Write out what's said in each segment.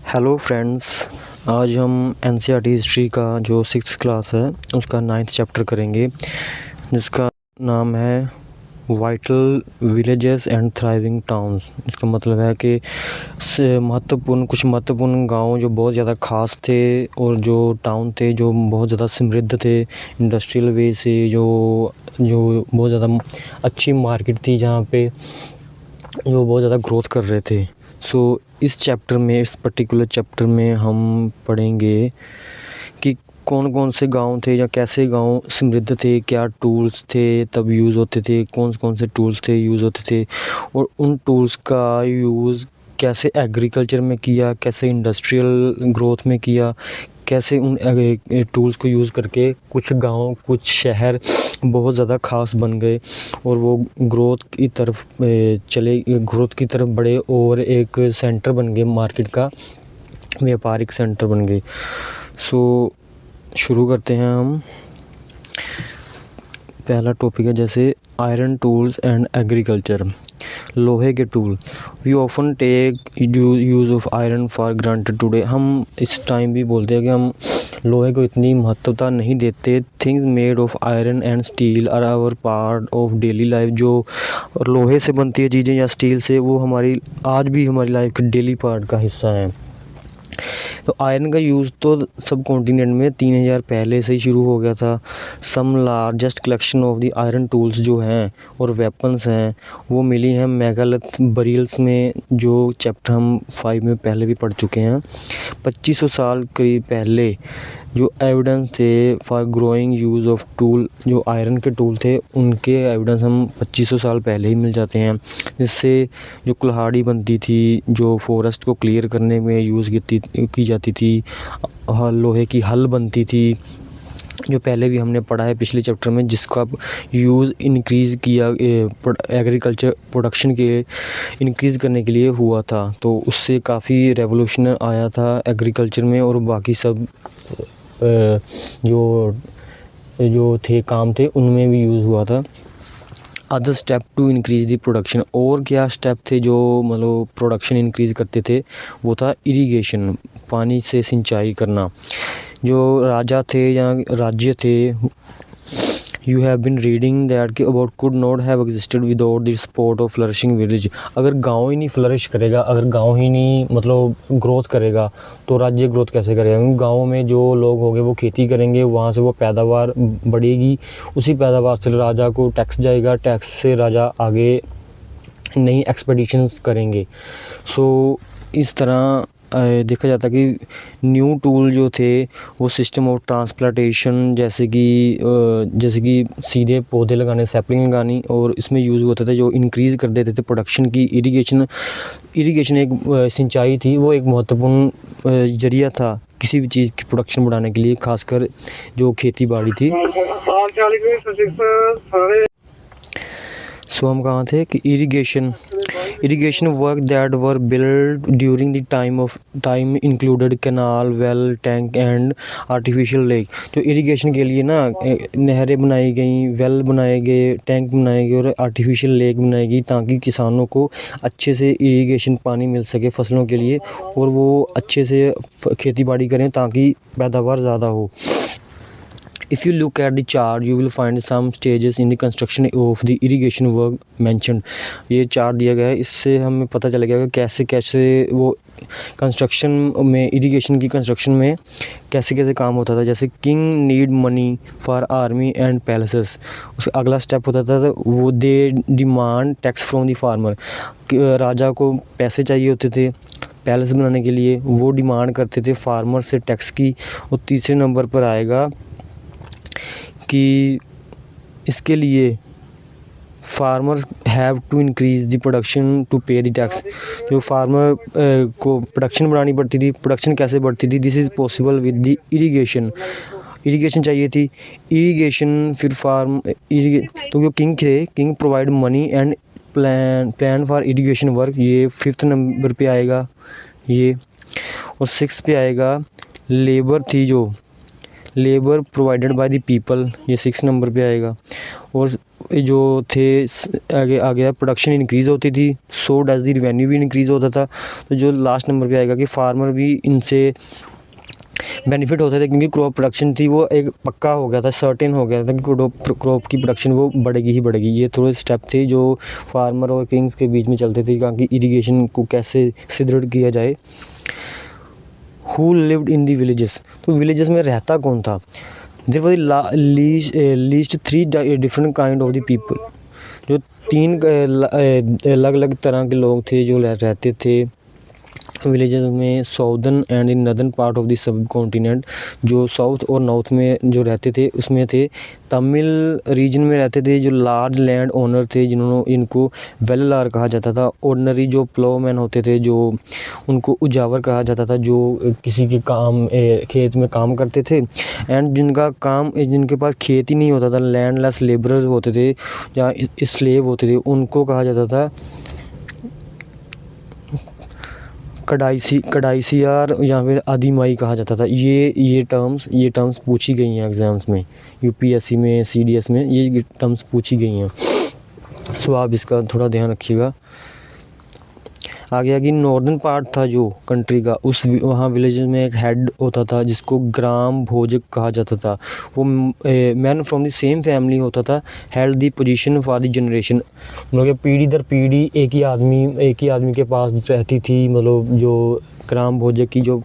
Hello friends. आज हम NCERT history का जो 6th क्लास है उसका 9th चैप्टर करेंगे, जिसका नाम है vital villages and thriving towns. इसका मतलब है कि कुछ महत्वपूर्ण गांव जो बहुत ज़्यादा ख़ास थे और जो टाउन थे जो बहुत ज़्यादा समृद्ध थे इंडस्ट्रियल वे से, जो बहुत ज़्यादा अच्छी मार्केट थी, जहाँ पे जो बहुत ज़्यादा ग्रोथ कर रहे थे। इस पर्टिकुलर चैप्टर में हम पढ़ेंगे कि कौन कौन से गांव थे या कैसे गांव समृद्ध थे, क्या टूल्स थे तब यूज़ होते थे, कौन से टूल्स थे यूज़ होते थे, और उन टूल्स का यूज़ कैसे एग्रीकल्चर में किया, कैसे इंडस्ट्रियल ग्रोथ में किया, कैसे उन टूल्स को यूज़ करके कुछ गांव, कुछ शहर बहुत ज़्यादा ख़ास बन गए और वो ग्रोथ की तरफ बढ़े और एक सेंटर बन गए, मार्केट का व्यापारिक सेंटर बन गए। शुरू करते हैं हम। पहला टॉपिक है जैसे आयरन टूल्स एंड एग्रीकल्चर। लोहे के tool. We often take use of iron for granted today. हम इस टाइम भी बोलते हैं कि हम लोहे को इतनी महत्वता नहीं देते। Things made of iron and steel are our part of daily life. जो लोहे से बनती है चीज़ें या स्टील से, वो आज भी हमारी लाइफ के डेली पार्ट का हिस्सा है। तो आयरन का यूज़ तो सब कॉन्टिनेंट में 3000 पहले से ही शुरू हो गया था। Some largest collection of the iron tools जो हैं और वेपन्स हैं वो मिली हैं मेगालिथ बरील्स में, जो चैप्टर हम 5 में पहले भी पढ़ चुके हैं। 2500 साल करीब पहले जो एविडेंस थे for growing use of tool, जो आयरन के टूल थे उनके एविडेंस हम 2500 साल पहले ही मिल जाते हैं। जिससे जो कुल्हाड़ी बनती थी, जो फॉरेस्ट को क्लियर करने में यूज़ की जाती थी, लोहे की हल बनती थी, जो पहले भी हमने पढ़ा है पिछले चैप्टर में, जिसका यूज़ इंक्रीज़ किया एग्रीकल्चर प्रोडक्शन के इंक्रीज़ करने के लिए हुआ था। तो उससे काफ़ी रेवोल्यूशन आया था एग्रीकल्चर में, और बाकी सब जो काम थे उनमें भी यूज़ हुआ था। Other step to increase the production. और क्या स्टेप थे जो मतलब प्रोडक्शन इंक्रीज़ करते थे, वो था इरिगेशन, पानी से सिंचाई करना। जो राजा थे या राज्य थे, you have been reading that कि about could not have existed without the support of flourishing village. अगर गांव ही नहीं फ्लरिश करेगा, अगर गांव ही नहीं मतलब ग्रोथ करेगा, तो राज्य ग्रोथ कैसे करेगा? क्योंकि गाँव में जो लोग होंगे वो खेती करेंगे, वहाँ से वो पैदावार बढ़ेगी, उसी पैदावार से राजा को टैक्स जाएगा, टैक्स से राजा आगे नई एक्सपेडिशंस करेंगे। इस तरह देखा जाता कि न्यू टूल जो थे वो सिस्टम ऑफ ट्रांसप्लांटेशन, जैसे कि सीधे पौधे लगाने, सैपलिंग लगानी, और इसमें यूज़ होता था जो इंक्रीज़ कर देते थे प्रोडक्शन की। इरिगेशन एक सिंचाई थी, वो एक महत्वपूर्ण ज़रिया था किसी भी चीज़ की प्रोडक्शन बढ़ाने के लिए, खासकर जो खेती बाड़ी थी। हम कहाँ थे कि irrigation work that were build during the time included canal, well, tank and artificial lake. जो इरिगेशन के लिए ना नहरें बनाई गई, वेल बनाए गए, टैंक बनाए गए और आर्टिफिशियल लेक बनाई गई, ताकि किसानों को अच्छे से इरिगेशन पानी मिल सके फसलों के लिए, और वो अच्छे से खेती बाड़ी करें ताकि पैदावार ज़्यादा हो। If you look at the chart, you will find some stages in the construction of the irrigation work mentioned. ये चार्ट दिया गया है, इससे हमें पता चल गया कि कैसे कैसे वो कंस्ट्रक्शन में, इरिगेशन की कंस्ट्रक्शन में कैसे कैसे काम होता था। जैसे king need money for army and palaces. उसका अगला स्टेप होता था वो they demand tax from the farmer. राजा को पैसे चाहिए होते थे पैलेस बनाने के लिए, वो डिमांड करते थे फार्मर से टैक्स की। और तीसरे नंबर पर आएगा कि इसके लिए farmers have to increase the production to pay the tax. जो फार्मर को प्रोडक्शन बढ़ानी पड़ती थी। प्रोडक्शन कैसे बढ़ती थी? This is possible with the irrigation चाहिए थी। इरिगेशन फिर तो जो king provide money and plan for irrigation work. ये 5th नंबर पे आएगा ये। और 6th पे आएगा लेबर थी, जो labour provided by the people, ये 6 नंबर पे आएगा। और जो थे आगे आ गया प्रोडक्शन इंक्रीज़ होती थी, सो डज द रेवेन्यू भी इंक्रीज़ होता था। तो जो लास्ट नंबर पे आएगा कि फार्मर भी इनसे बेनिफिट होते थे, क्योंकि क्रॉप प्रोडक्शन थी वो एक पक्का हो गया था, सर्टेन हो गया था कि क्रॉप की प्रोडक्शन वो बढ़ेगी ही बढ़ेगी। ये थोड़े स्टेप थे जो फार्मर और किंग्स के बीच में चलते थे, ताकि इरिगेशन को कैसे सुदृढ़ किया जाए। Who lived in the villages, तो विलेजेस में रहता कौन था? There was least 3 different kind of the people, जो 3 अलग अलग तरह के लोग थे जो रहते थे विलेजेस में। Southern and in northern part of the sub continent, जो साउथ और नॉर्थ में जो रहते थे उसमें थे। तमिल रीजन में रहते थे जो लार्ज लैंड ओनर थे, जिन्होंने इनको वेललार कहा जाता था। ऑर्डनरी जो प्लोमैन होते थे, जो उनको उजावर कहा जाता था, जो किसी के काम खेत में काम करते थे। एंड जिनके पास खेत ही नहीं होता था, लैंडलेस लेबरर्स होते थे या स्लेव होते थे, उनको कहा जाता था कडाइसियार या फिर आदिमाई कहा जाता था। ये टर्म्स पूछी गई हैं एग्ज़ाम्स में, यूपीएससी में, सीडीएस में ये टर्म्स पूछी गई हैं। सो आप इसका थोड़ा ध्यान रखिएगा। आगे नॉर्दर्न पार्ट था जो कंट्री का, वहाँ विलेज में एक हेड होता था जिसको ग्राम भोजक कहा जाता था। वो man from the same family होता था, held the position for the generation. मतलब पीढ़ी दर पीढ़ी एक ही आदमी के पास रहती थी, मतलब जो ग्राम भोजक की जो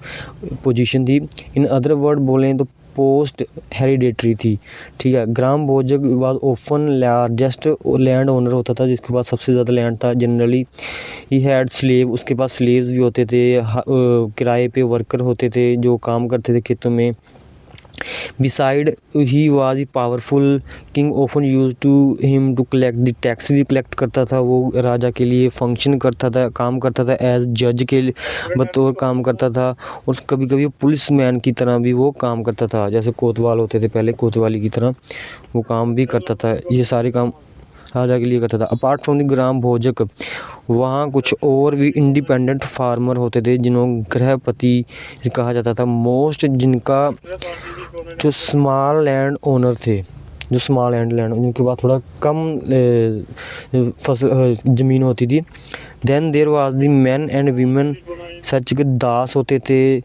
पोजीशन थी। इन अदर वर्ड बोलें तो पोस्ट हेरिडेटरी थी, ठीक है। Gram bhojak was often largest land owner होता था, जिसके पास सबसे ज़्यादा लैंड था। जनरली ही हैड स्लेव, उसके पास स्लेव्स भी होते थे, किराए पे वर्कर होते थे जो काम करते थे खेतों में। बिसाइड ही was a powerful king often use to him to collect the tax, भी कलेक्ट करता था वो राजा के लिए, फंक्शन करता था, काम करता था एज जज के बतौर काम करता था। और कभी कभी पुलिस मैन की तरह भी वो काम करता था, जैसे कोतवाल होते थे पहले, कोतवाली की तरह वो काम भी करता था। ये सारे काम राजा के लिए करता था। अपार्ट फ्रॉम द ग्राम भोजक, वहाँ कुछ और भी इंडिपेंडेंट फार्मर होते थे जिन्होंने गृहपति कहा जाता था। मोस्ट जिनका जो स्मॉल लैंड ओनर थे, जो स्मॉल लैंड जिनके पास थोड़ा कम फसल ज़मीन होती थी। Then there was the man and women, such के दास होते थे,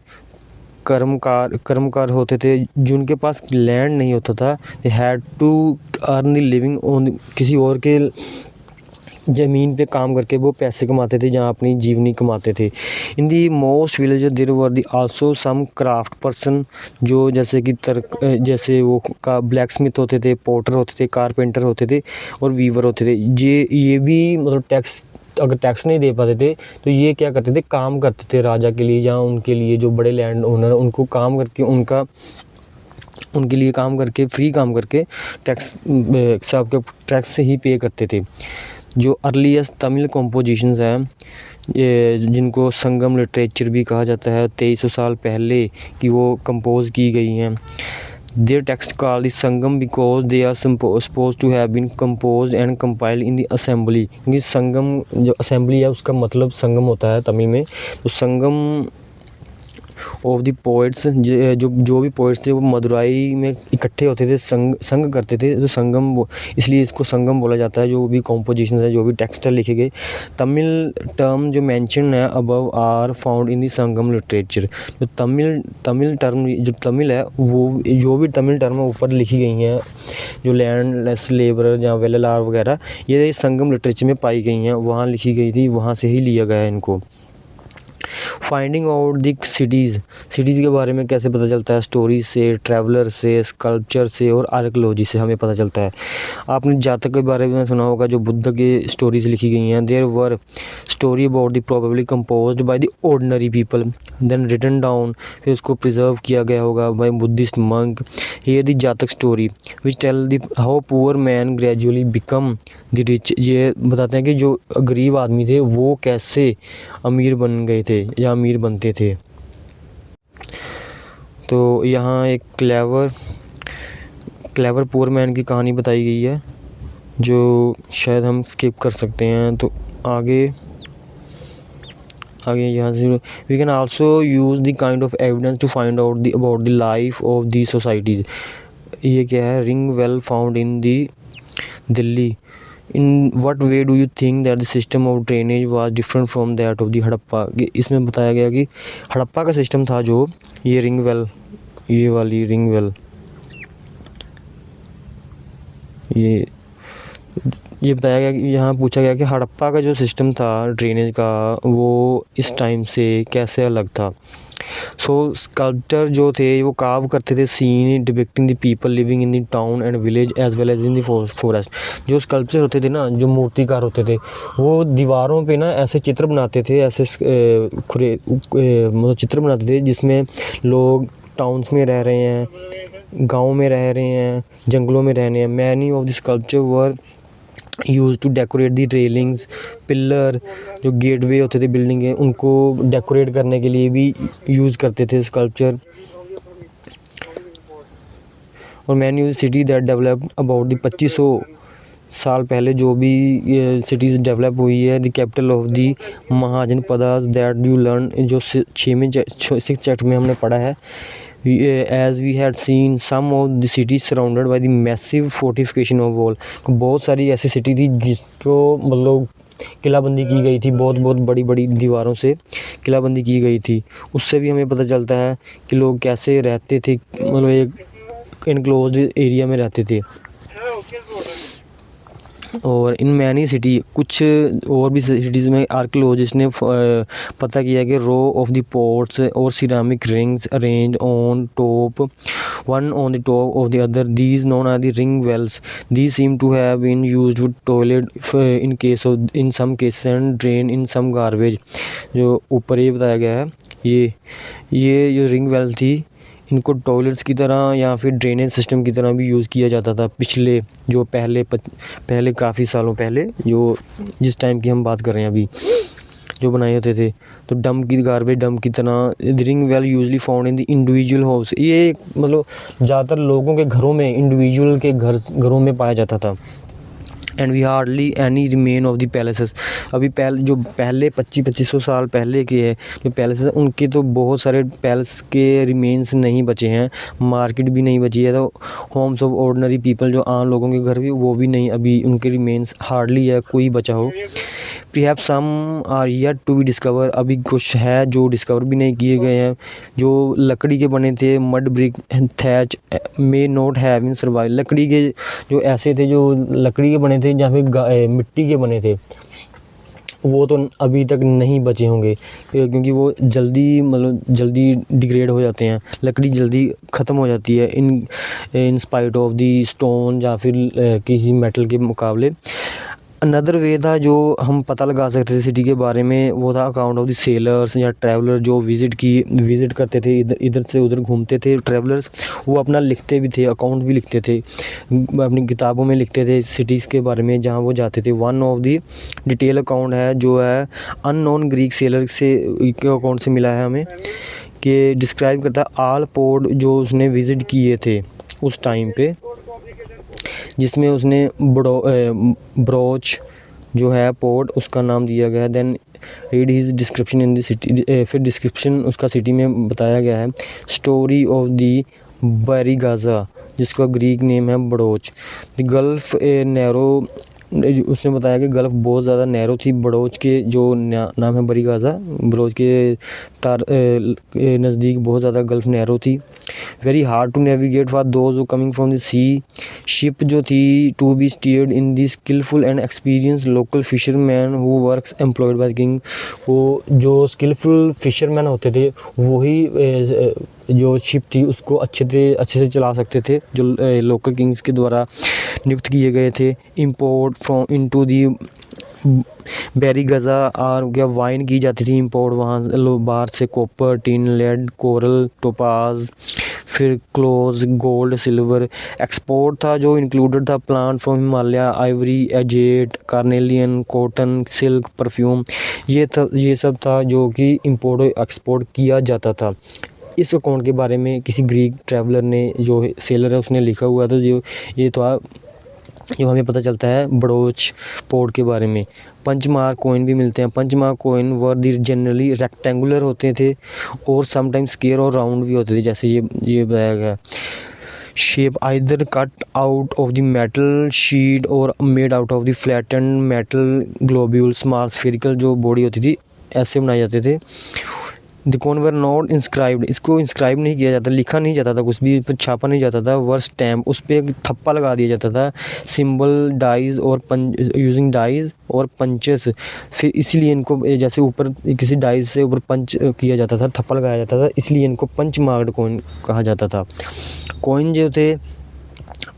कर्मकार होते थे जिनके पास लैंड नहीं होता था। They had to earn the living on, किसी और के ज़मीन पे काम करके वो पैसे कमाते थे, जहाँ अपनी जीवनी कमाते थे। In the most village there were the also some craft person, जो जैसे कि जैसे वो का ब्लैक स्मिथ होते थे, पोटर होते थे, कारपेंटर होते थे और वीवर होते थे। ये भी मतलब अगर टैक्स नहीं दे पाते थे तो ये क्या करते थे, काम करते थे राजा के लिए या उनके लिए जो बड़े लैंड ओनर, उनको काम करके उनके लिए काम करके, फ्री काम करके टैक्स सबके टैक्स से ही पे करते थे। जो अर्लीस्ट तमिल कॉम्पोजिशंस हैं, ये जिनको संगम लिटरेचर भी कहा जाता है, 2300 साल पहले की वो कंपोज की गई हैं। Their text called the Sangam because they are suppose to have been compose and compiled in the assembly, क्योंकि संगम जो असेंबली है उसका मतलब संगम होता है तमिल में। तो संगम ऑफ द पोइट्स, जो भी पोइट्स थे वो मदुराई में इकट्ठे होते थे, संग करते थे, तो संगम, इसलिए इसको संगम बोला जाता है। जो भी कॉम्पोजिशन है, जो भी टेक्स्ट लिखे गए, तमिल टर्म जो मेंशन है above are found in the Sangam literature. जो तमिल टर्म, जो तमिल है वो, जो भी तमिल टर्म ऊपर लिखी गई हैं, जो लैंडलेस लेबर या वेललार वगैरह, ये संगम लिटरेचर में पाई गई हैं, वहाँ लिखी गई थी, वहाँ से ही लिया गया है इनको। फाइंडिंग आउट द सिटीज़ के बारे में कैसे पता चलता है? स्टोरीज से, ट्रैवलर से, स्कल्पचर से और आर्कियोलॉजी से हमें पता चलता है। आपने जातक के बारे में सुना होगा, जो बुद्ध की स्टोरीज लिखी गई हैं। There were story about the probably composed by the ordinary people, then written down, फिर उसको प्रिजर्व किया गया होगा by Buddhist monk. Here the Jataka story which tell the how poor man gradually become the rich, ये बताते हैं कि जो गरीब आदमी थे वो कैसे अमीर बन गए थे या अमीर बनते थे। तो यहाँ एक क्लेवर पुअर मैन की कहानी बताई गई है, जो शायद हम स्किप कर सकते हैं। तो आगे आगे यहाँ से we can also use the kind of evidence to find out the about the life of the societies. ये क्या है, ring well found in the Delhi. In what way do you think that the system of drainage was different from that of the Harappa. इसमें बताया गया कि हड़प्पा का system था जो ये रिंग वेल, ये वाली रिंग वेल, ये बताया गया कि यहाँ पूछा गया कि हड़प्पा का जो सिस्टम था ड्रेनेज का वो इस टाइम से कैसे अलग था। सो स्कल्पचर जो थे वो कार्व करते थे scene depicting the people living in the town and village as well as in the forest. जो स्कल्पचर होते थे ना, जो मूर्तिकार होते थे, वो दीवारों पे ना ऐसे चित्र बनाते थे, ऐसे मतलब चित्र बनाते थे जिसमें लोग टाउन्स में रह रहे हैं, गाँव में रह रहे हैं, जंगलों में रह रहे हैं। Many of the sculpture were use to decorate the railings, pillar, जो गेटवे होते थे बिल्डिंग के, उनको डेकोरेट करने के लिए भी यूज़ करते थे स्कल्पचर। और many city that develop about the 2500 साल पहले जो भी सिटीज़ डेवलप हुई है, the capital of the mahajanapadas that you learn, जो 6 चैप्टर में हमने पढ़ा है। As we had seen some of the cities surrounded by the massive fortification of wall। बहुत सारी ऐसी सिटी थी जिसको मतलब किलाबंदी की गई थी, बहुत बहुत बड़ी बड़ी दीवारों से किलाबंदी की गई थी। उससे भी हमें पता चलता है कि लोग कैसे रहते थे, मतलब एक इनक्लोज्ड एरिया में रहते थे। और इन मैनी सिटी, कुछ और भी सिटीज़ में आर्कियोलॉजिस्ट ने पता किया कि रो ऑफ द पोर्ट्स और ceramic rings arrange on top, one on the top of the other, these known are the ring wells. These seem to have been used with toilet in case of, in some cases and drain in some garbage. जो ऊपर ये बताया गया है, ये जो ring well थी, इनको टॉयलेट्स की तरह या फिर ड्रेनेज सिस्टम की तरह भी यूज़ किया जाता था पहले, जो पहले काफ़ी सालों पहले, जो जिस टाइम की हम बात कर रहे हैं अभी, जो बनाए होते थे। तो डंप की, गार्बेज डंप की तरह। Ring well usually found in the individual house. ये मतलब ज़्यादातर लोगों के घरों में, इंडिविजुअल के घरों में पाया जाता था। And we hardly any remain of the palaces. अभी जो पहले 2500 साल पहले के है जो पैलेसेस, उनके तो बहुत सारे पैलेस के रिमेन्स नहीं बचे हैं, मार्केट भी नहीं बची है। तो होम्स ऑफ ऑर्डिनरी पीपल, जो आम लोगों के घर भी, वो भी नहीं, अभी उनके रिमेन्स हार्डली है, कोई बचा हो। Perhaps some are yet to be discover. अभी कुछ है जो डिस्कवर भी नहीं किए गए हैं, जो लकड़ी के बने थे, mud brick thatch may not have been survive. लकड़ी के जो ऐसे थे, जो लकड़ी के बने थे या फिर मिट्टी के बने थे, वो तो अभी तक नहीं बचे होंगे, क्योंकि वो जल्दी, मतलब जल्दी डिग्रेड हो जाते हैं, लकड़ी जल्दी ख़त्म हो जाती है in spite of the stone, या फिर किसी मेटल के मुकाबले। अनदर वे था जो हम पता लगा सकते थे सिटी के बारे में, वो था अकाउंट ऑफ द सेलर्स या ट्रैवलर जो विज़िट करते थे, इधर से उधर घूमते थे ट्रैवलर्स। वो अपना लिखते भी थे, अकाउंट भी लिखते थे, अपनी किताबों में लिखते थे सिटीज़ के बारे में जहाँ वो जाते थे। One of the detail account है जो है अननोन ग्रीक सेलर से के अकाउंट से मिला है हमें, कि डिस्क्राइब करता है आल पोर्ट जो उसने विज़िट किए थे उस टाइम पे, जिसमें उसने ब्रोच जो है पोर्ट, उसका नाम दिया गया है। Then read his description in the city, फिर डिस्क्रिप्शन उसका सिटी में बताया गया है। स्टोरी ऑफ दी बैरीगाजा, जिसका ग्रीक नेम है बड़ोच। द गल्फ नैरो, उसने बताया कि गल्फ बहुत ज़्यादा नैरो थी। बड़ोच के जो नाम है बरीगाजा, बड़ोच के नज़दीक बहुत ज़्यादा गल्फ नैरो थी। Very hard to navigate for those who coming from the sea. Ship जो थी to be steered in the skilful and experience local fisherman who works employed by king. वो जो स्किलफुल फिशरमैन होते थे, वही जो ship थी उसको अच्छे से चला सकते थे, जो लोकल किंग्स के द्वारा नियुक्त किए गए थे। इम्पोर्ट फ्रॉम इनटू दी बैरीगाजा और क्या वाइन की जाती थी इंपोर्ट वहाँ बाहर से, copper, tin, lead, coral, topaz, फिर क्लोज, गोल्ड, सिल्वर। एक्सपोर्ट था जो इंक्लूडेड था plant from Himalaya, ivory, agate, carnelian, cotton, silk, perfume. ये सब था जो कि इंपोर्ट और एक्सपोर्ट किया जाता था। इस अकाउंट के बारे में किसी ग्रीक ट्रैवलर ने, जो सेलर है, उसने लिखा हुआ था। जो ये था जो हमें पता चलता है बड़ोच पोर्ट के बारे में। पंचमार्क कॉइन भी मिलते हैं। पंचमार्क कॉइन वर दी जनरली रेक्टेंगुलर होते थे और समटाइम्स स्क्वायर और राउंड भी होते थे, जैसे ये बताया गया। Shape either cut out of the metal sheet और made out of the flattened metal globule. Small spherical जो बॉडी होती थी ऐसे बनाए जाते थे। The coin were not inscribed, इसको इंस्क्राइब नहीं किया जाता, लिखा नहीं जाता था, कुछ भी इस पर छापा नहीं जाता था। वर स्टैम्प, उस पर एक थप्पा लगा दिया जाता था। सिंबल डाइज और पंच यूजिंग डाइज और पंचेस, फिर इसलिए इनको जैसे ऊपर किसी डाइज से ऊपर पंच किया जाता था, थप्पा लगाया जाता था, इसलिए इनको पंच मार्क्ड कॉइन कहा जाता था। कॉइन जो थे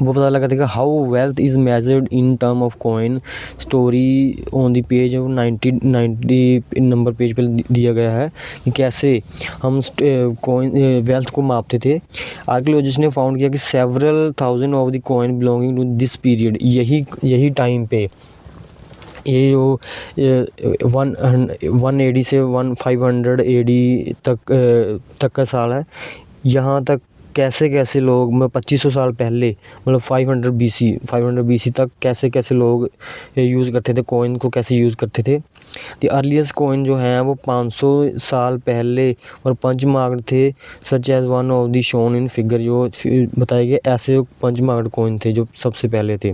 वो पता लगा था how wealth is measured in term of coin. Story on the page of 90 number page पर दिया गया है कि कैसे हम कॉइन वेल्थ को मापते थे। आर्कियोलॉजिस्ट ने फाउंड किया कि several thousand of the coin belonging to this period, यही टाइम पे ये जो 180 से 500 AD तक का साल है, यहाँ तक कैसे लोग 2500 साल पहले, मतलब 500 BC तक कैसे लोग यूज़ करते थे कॉइन को, कैसे यूज़ करते थे। द अर्लीस्ट कॉइन जो हैं वो 500 साल पहले और पंच मार्क्ड थे, such as one of the shown in figure, जो बताए गए ऐसे पंच मार्क्ड कॉइन थे जो सबसे पहले थे।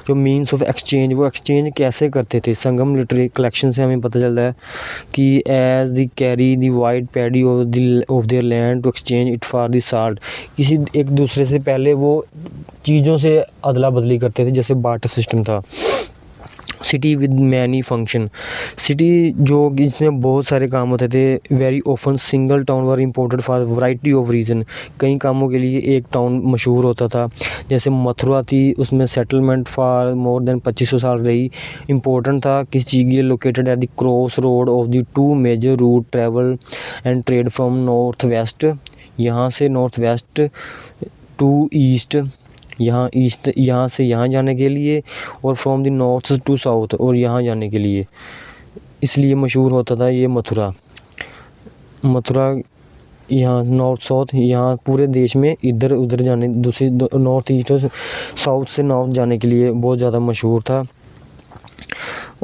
जो मीन्स ऑफ एक्सचेंज, वो एक्सचेंज कैसे करते थे। संगम लिटरेरी कलेक्शन से हमें पता चलता है कि as the carry the white paddy of their land to exchange it for the salt, किसी एक दूसरे से पहले वो चीज़ों से अदला बदली करते थे, जैसे बार्टर सिस्टम था। City with many function, city जो इसमें बहुत सारे काम होते थे। Very often single town were imported for variety of reason, कई कामों के लिए एक टाउन मशहूर होता था। जैसे मथुरा थी, उसमें सेटलमेंट फॉर मोर देन 2500 साल रही। इम्पोर्टेंट था किस चीज़ के लिए, located at the cross road of the two major route travel and trade from north west, यहाँ से नॉर्थ वेस्ट टू ईस्ट, यहाँ से यहाँ जाने के लिए, और from the north to south, और यहाँ जाने के लिए, इसलिए मशहूर होता था ये मथुरा। यहाँ नॉर्थ साउथ, यहाँ पूरे देश में इधर उधर जाने, दूसरी नॉर्थ ईस्ट साउथ से नॉर्थ जाने के लिए बहुत ज़्यादा मशहूर था।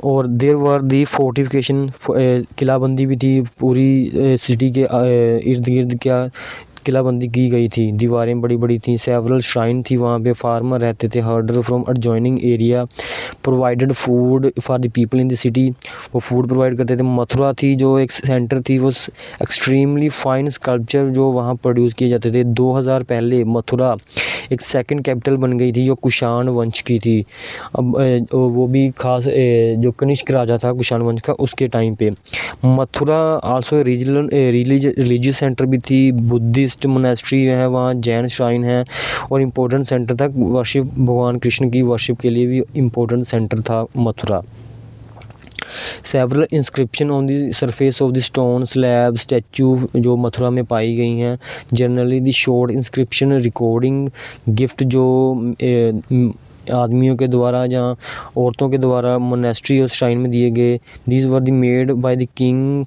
और देर वर दी फोर्टिफिकेशन, किलाबंदी भी थी पूरी सिटी के इर्द गिर्द, क्या किलाबंदी की गई थी, दीवारें बड़ी बड़ी थी। सेवरल श्राइन थी, वहाँ पे फार्मर रहते थे। हर्डर from adjoining area provided food for the people in the city, वो फूड प्रोवाइड करते थे। मथुरा थी जो एक सेंटर थी, वो एक्सट्रीमली फाइन स्कल्पचर जो वहाँ प्रोड्यूस किए जाते थे। 2000 पहले मथुरा एक सेकंड कैपिटल बन गई थी जो कुषाण वंश की थी। अब वो भी खास जो कनिष्क राजा था कुषाण वंश का, उसके टाइम पे। Mathura also regional religious centre भी थी। बुद्धिस्ट मोनेस्ट्री है वहाँ, जैन श्राइन है, और इम्पोर्टेंट सेंटर था वर्शिप, भगवान कृष्ण की वर्शिप के लिए भी इम्पोर्टेंट सेंटर था Mathura. Several inscription on the surface of the stone slab statue जो मथुरा में पाई गई हैं। Generally the short inscription recording gift जो आदमियों के द्वारा या औरतों के द्वारा मोनेस्ट्री और श्राइन में दिए गए। These were the made by the king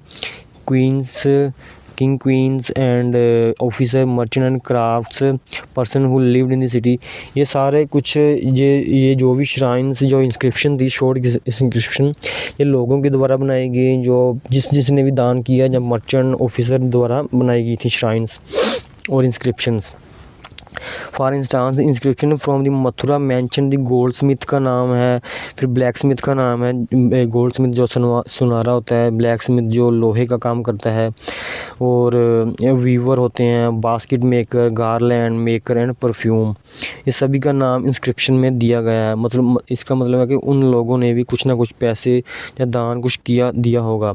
queen's and officer merchant and crafts person who lived in the city. ये सारे कुछ ये जो भी श्राइन्स, जो इंस्क्रिप्शन थी, शॉर्ट इंस्क्रिप्शन, ये लोगों के द्वारा बनाई गई, जो जिसने भी दान किया, जब मर्चेंट ऑफिसर द्वारा बनाई गई थी श्राइन्स और inscriptions. For instance inscription from the Mathura mention the gold Smith का नाम है, फिर ब्लैक स्मिथ का नाम है। गोल्ड स्मिथ जो सुनारा होता है, ब्लैक स्मिथ जो लोहे का काम करता है, और वीवर होते हैं, basket maker, garland maker and perfume, ये सभी का नाम इंस्क्रिप्शन में दिया गया है। मतलब इसका मतलब है कि उन लोगों ने भी कुछ ना कुछ पैसे या दान कुछ दिया होगा।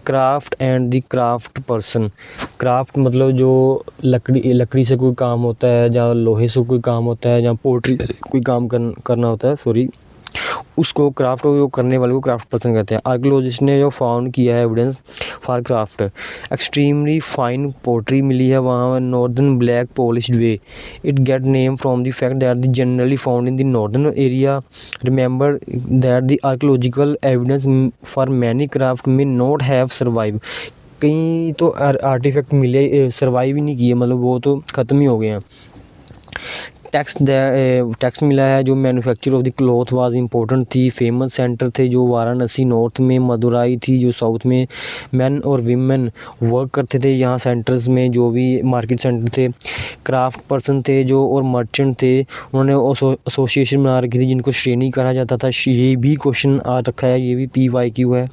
Craft and the craft person, craft मतलब जो लकड़ी से कोई काम होता है, जहाँ लोहे से कोई काम होता है, जहाँ पोट्री कोई काम करना होता है, उसको क्राफ्ट को करने वाले को क्राफ्ट पर्सन कहते हैं। आर्कियोलॉजिस्ट ने जो फाउंड किया है evidence for craft, extremely fine pottery मिली है वहाँ, northern black polished ware. It get name from the fact that the generally found in the northern area. Remember that the archaeological evidence for many craft may not have survive. कई तो artefact मिले, survive ही नहीं किए, मतलब वो तो ख़त्म ही हो गए हैं। टैक्स मिला है। जो manufacture of the cloth was important थी। फेमस सेंटर थे जो वाराणसी नॉर्थ में, मदुराई थी जो साउथ में। मैन और वीमेन वर्क करते थे यहाँ सेंटर्स में, जो भी मार्केट सेंटर थे। क्राफ्ट पर्सन थे जो और मर्चेंट थे, उन्होंने एसोसिएशन बना रखी थी जिनको श्रेणी कहा जाता था। ये भी क्वेश्चन आ रखा है, ये भी PYQ है,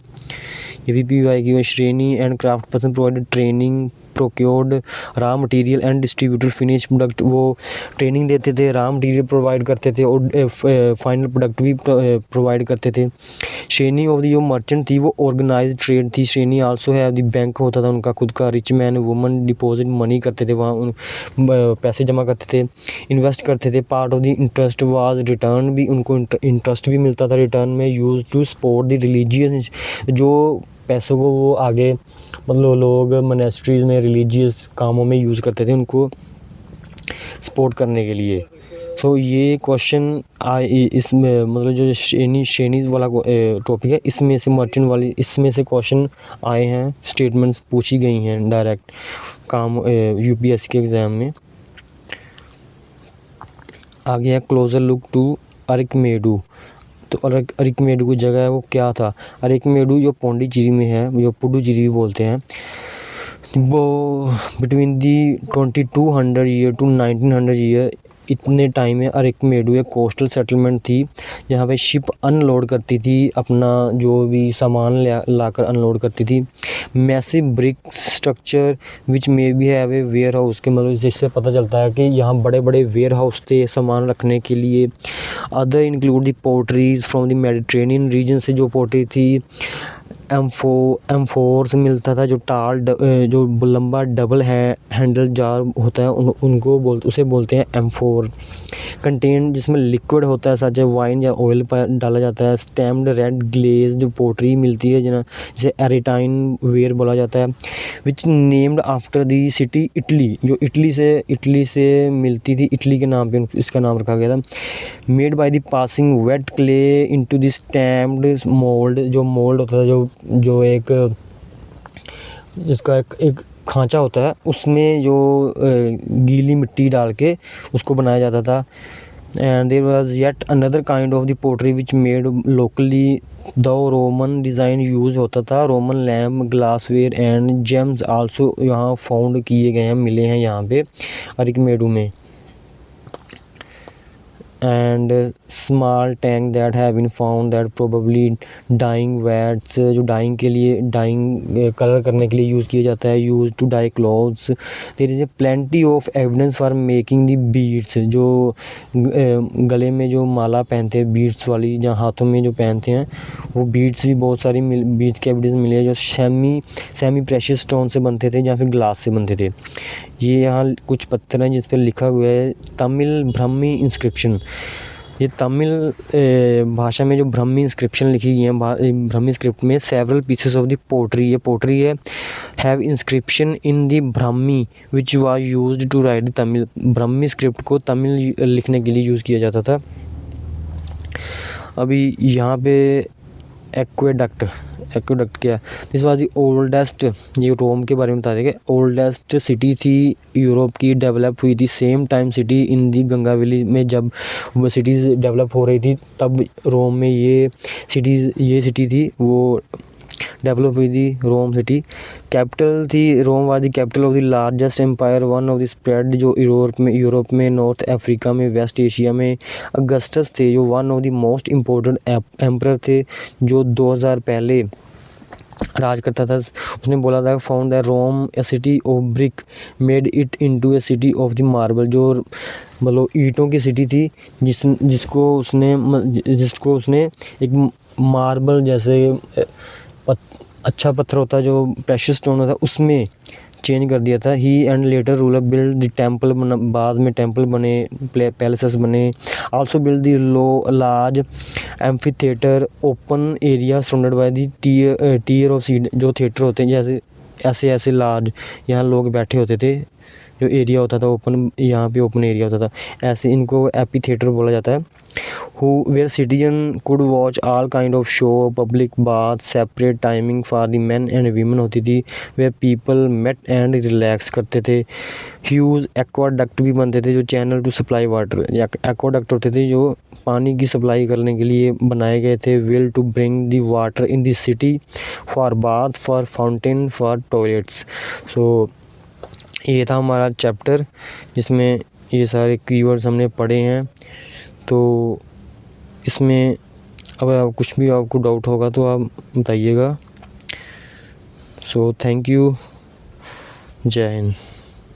ये भी PYQ है। श्रेणी and craft person provided training, procured raw material and distributed finish product. वो ट्रेनिंग देते थे, रॉ मटेरियल प्रोवाइड करते थे और फाइनल प्रोडक्ट भी प्रोवाइड करते थे। श्रेणी ऑफ द जो मर्चेंट थी वो ऑर्गेनाइज्ड ट्रेड थी। श्रेणी आल्सो है द बैंक होता था उनका खुद का। Rich man woman deposit money करते थे वहाँ, पैसे जमा करते थे, इन्वेस्ट करते थे। Part of the interest was return, भी उनको इंटरेस्ट भी मिलता था रिटर्न में। Use to support the religious, जो पैसों को वो आगे मतलब लोग मोनेस्ट्रीज़ में रिलीजियस कामों में यूज़ करते थे उनको सपोर्ट करने के लिए। सो ये क्वेश्चन इसमें मतलब जो श्रेणीज़ वाला टॉपिक है, इसमें से मर्चेंट वाली, इसमें से क्वेश्चन आए हैं, स्टेटमेंट्स पूछी गई हैं डायरेक्ट काम UPSC के एग्ज़ाम में। आगे है क्लोजर लुक टू अरिकमेडु। तो अरिकमेडु की जगह है वो क्या था? अरिकमेडु जो पौंडीचेरी में है, जो पुडुचेरी भी बोलते हैं, वो between the 2200 year to 1900 year, इतने टाइम में अरिकमेडु एक कोस्टल सेटलमेंट थी। यहाँ पे शिप अनलोड करती थी अपना जो भी सामान लाकर अनलोड करती थी। Massive brick structure which may be have a warehouse, के मतलब जिससे पता चलता है कि यहाँ बड़े बड़े वेयर हाउस थे सामान रखने के लिए। Other include the potteries from the Mediterranean reason से जो पोट्री थी। एम्फोर्स मिलता था, जो जो लंबा डबल हैंडल जार होता है उनको उसे बोलते हैं एम्फोर। कंटेन जिसमें लिक्विड होता है सच वाइन या ऑयल डाला जाता है। स्टैम्प्ड रेड ग्लेज्ड पोट्री मिलती है जिसे एरिटाइन वेयर बोला जाता है। Which named after the city Italy, जो इटली से मिलती थी, इटली के नाम पे इसका नाम रखा गया था। Made by the passing wait clay into the stamped mould, जो मोल्ड होता था जो एक जिसका एक खांचा होता है, उसमें जो गीली मिट्टी डाल के उसको बनाया जाता था। And there was yet another kind of the pottery which made locally, the Roman design use होता था। Roman lamp, glassware and gems also यहाँ फाउंड किए गए हैं, मिले हैं यहाँ पे अरिकमेडु में। And small tank that have been found that probably dyeing vats, जो डाइंग के लिए, डाइंग कलर करने के लिए यूज़ किया जाता है। Use to dye clothes. There is a plenty of evidence for making the beads, जो गले में जो माला पहनते हैं बीड्स वाली, जहाँ हाथों में जो पहनते हैं वो बीड्स भी बहुत सारी बीड्स के एविडेंस मिले हैं, जो सेमी प्रेशियस स्टोन से बनते थे या फिर ग्लास से बनते थे। ये यहाँ कुछ पत्थर हैं जिस पर लिखा हुआ है तमिल ब्राह्मी इंस्क्रिप्शन। ये तमिल भाषा में जो ब्राह्मी इंस्क्रिप्शन लिखी गई है, ब्राह्मी स्क्रिप्ट में several pieces of the pottery, ये पोट्री है, have inscription in the Brahmi which was used to write the Tamil. Brahmi script को तमिल लिखने के लिए यूज़ किया जाता था। अभी यहाँ पे एक्वेडक्ट क्या, दिस वाज द ओल्डेस्ट, ये रोम के बारे में बता देंगे, ओल्डेस्ट सिटी थी यूरोप की, डेवलप हुई थी same time city in the Ganga valley में। जब वो सिटीज़ डेवलप हो रही थी तब रोम में ये सिटी थी वो डेवलप हुई थी, रोम सिटी। कैपिटल थी, Rome was the capital of the largest empire, one of the spread, जो यूरोप में, नॉर्थ अफ्रीका में, वेस्ट एशिया में। अगस्टस थे जो one of the most important emperor थे, जो 2000 पहले राज करता था। उसने बोला था found the Rome a city of brick, made it into a city of the marble, जो मतलब ईंटों की सिटी थी जिसको उसने एक मार्बल जैसे अच्छा पत्थर होता है जो प्रेशियस स्टोन होता है उसमें चेंज कर दिया था। He and later ruler build the temple, बाद में टेम्पल बने, पैलेसेस बने। Also build the large amphitheatre, open area surrounded by the tier of seat, जो थिएटर होते हैं जैसे ऐसे लार्ज, यहाँ लोग बैठे होते थे जो एरिया होता था ओपन, यहाँ पे ओपन एरिया होता था, ऐसे इनको एपी थिएटर बोला जाता है। Who where citizen could watch all kind of show, public bath, separate timing for the man and women होती थी, where people met and relax करते थे। ह्यूज एक्वाडक्ट भी बनते थे, जो channel to supply water, aqueduct होते थे जो पानी की सप्लाई करने के लिए बनाए गए थे। Will to bring the water in the city for bath, for fountain, for toilets. So ये था हमारा चैप्टर जिसमें ये सारे कीवर्ड्स हमने पढ़े हैं। तो इसमें अगर आप कुछ भी आपको डाउट होगा तो आप बताइएगा। सो थैंक यू, जय हिंद।